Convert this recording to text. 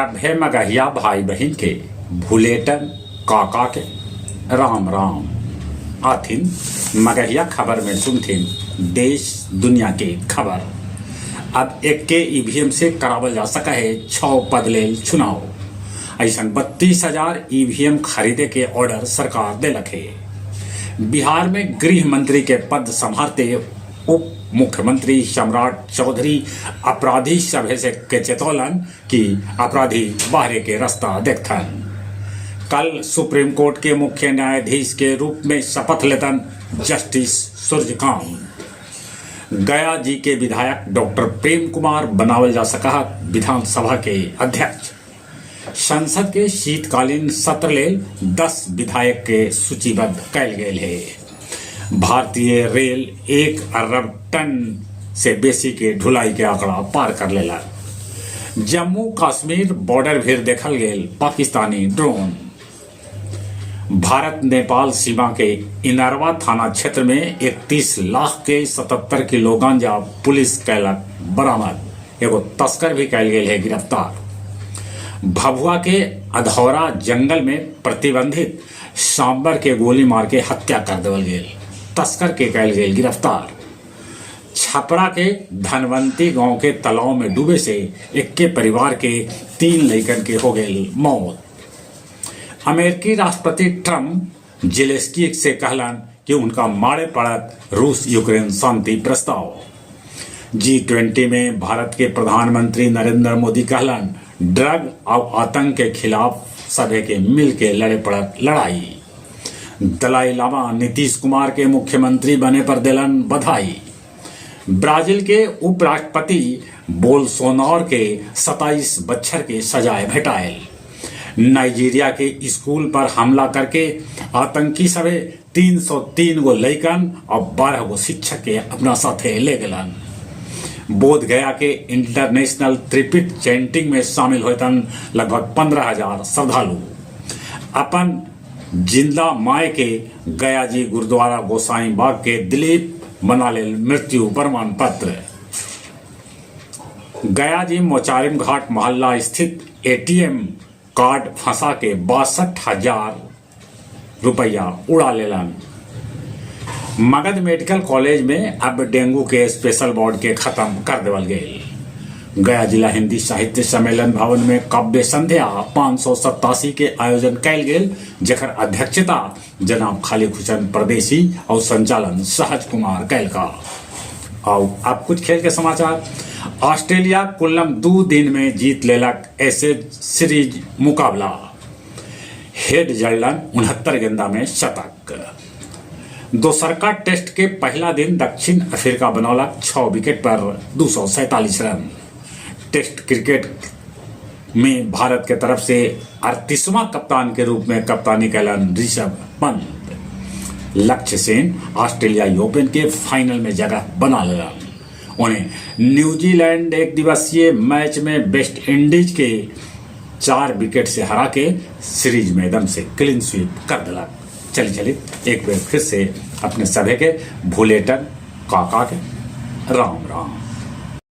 सभे मगहिया भाई बहन के भूलेटन काका के राम राम आथिन मगहिया खबर में सुनथिन देश दुनिया के खबर। अब एक के ईवीएम से करावल जा सका है 6 पद लेल चुनाव। ऐसा 32,000 ईवीएम खरीदे के ऑर्डर सरकार दिलक है। बिहार में गृह मंत्री के पद संभालते उप मुख्यमंत्री सम्राट चौधरी अपराधी सभे से के चेतौलन कि अपराधी बाहरे के रास्ता देखथन। कल सुप्रीम कोर्ट के मुख्य न्यायाधीश के रूप में शपथ लेतन जस्टिस सूर्यकांत। गया जी के विधायक डॉक्टर प्रेम कुमार बनावल जा सका विधानसभा के अध्यक्ष। संसद के शीतकालीन सत्र लेल 10 विधायक के सूचीबद्ध कैल गेल है। भारतीय रेल 1 अरब टन से बेसी के ढुलाई के आंकड़ा पार कर लेला। जम्मू कश्मीर बॉर्डर भीर देखल गेल पाकिस्तानी ड्रोन। भारत नेपाल सीमा के इनरवा थाना क्षेत्र में 31 लाख के 77 किलो गांजा पुलिस कैलक बरामद। एगो तस्कर भी कैल गेल है गिरफ्तार। भभुआ के अधौरा जंगल में प्रतिबंधित सांबर के गोली मार के हत्या कर देवल गेल। तस्कर के कैल गेल गिरफ्तार। छपरा के धनवंती गांव के तालाब में डूबे से एक के परिवार के 3 लड़कन के हो गई मौत। अमेरिकी राष्ट्रपति ट्रंप जेलेंस्की से कहलन कि उनका मारे पड़त रूस यूक्रेन शांति प्रस्ताव। G20 में भारत के प्रधानमंत्री नरेंद्र मोदी कहलन ड्रग और आतंक के खिलाफ सभी के मिल के लड़े पड़त लड़ाई। दलाई लामा नीतीश कुमार के मुख्यमंत्री बने पर दिलन बधाई। ब्राजील के उपराष्ट्रपति बोल्सोनारो के 27 बच्चर के सजाए भेटायल। नाइजीरिया के स्कूल पर हमला करके आतंकी सभे 303 गो लैकन और 12 गो शिक्षक के अपना साथे ले गलन। बोध गया के इंटरनेशनल त्रिपिट चैंटिंग में शामिल होतन लगभग 15,000 श्रद्धालु। अपन जिंदा माय के गया जी गुरुद्वारा गोसाई बाग के दिलीप बना ले मृत्यु प्रमाण पत्र। गया जी मोचारिम घाट मोहल्ला स्थित एटीएम कार्ड फंसा के 62,000 रुपया उड़ा लेलन। मगध मेडिकल कॉलेज में अब डेंगू के स्पेशल वार्ड के खत्म कर देवल गए। गया जिला हिंदी साहित्य सम्मेलन भवन में काव्य संध्या 587 के आयोजन कैल गेल, जकर अध्यक्षता जनाब खालिद हुसैन परदेसी और संचालन सहज कुमार कैल का। और अब कुछ खेल के समाचार। ऑस्ट्रेलिया कुल्लम 2 दिन में जीत लेलक एशेज सीरीज मुकाबला। हेड जड़लन 69 गेंदा में शतक। दोसरका टेस्ट के पहला दिन दक्षिण अफ्रीका बनौलक 6 विकेट पर 247 रन। टेस्ट क्रिकेट में भारत के तरफ से 38वां कप्तान के रूप में कप्तानी कैलन ऋषभ पंत। लक्ष्य सेन ऑस्ट्रेलियाई ओपन के फाइनल में जगह बना लेगा। उन्हें न्यूजीलैंड एक दिवसीय मैच में वेस्ट इंडीज के 4 विकेट से हरा के सीरीज में एकदम से क्लीन स्वीप कर दिला। चलिए एक बार फिर से अपने सभी के भूलेटन काका के राम राम।